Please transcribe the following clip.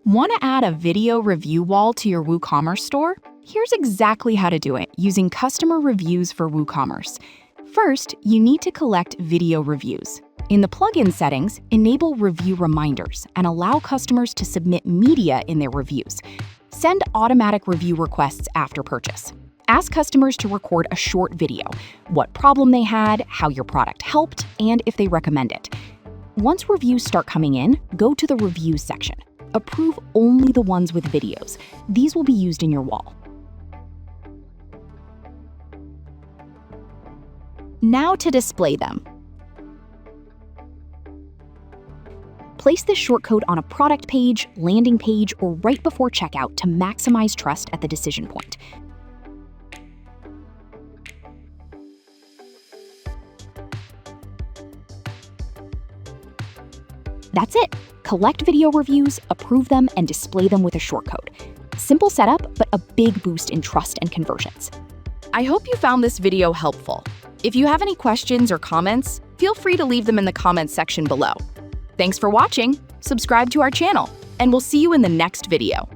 Want to add a video review wall to your WooCommerce store? Here's exactly how to do it using customer reviews for WooCommerce. First, you need to collect video reviews. In the plugin settings, enable review reminders and allow customers to submit media in their reviews. Send automatic review requests after purchase. Ask customers to record a short video, what problem they had, how your product helped, and if they recommend it. Once reviews start coming in, go to the reviews section. Approve only the ones with videos. These will be used in your wall. Now to display them. Place this shortcode on a product page, landing page, or right before checkout to maximize trust at the decision point. That's it. Collect video reviews, approve them, and display them with a shortcode. Simple setup, but a big boost in trust and conversions. I hope you found this video helpful. If you have any questions or comments, feel free to leave them in the comments section below. Thanks for watching, subscribe to our channel, and we'll see you in the next video.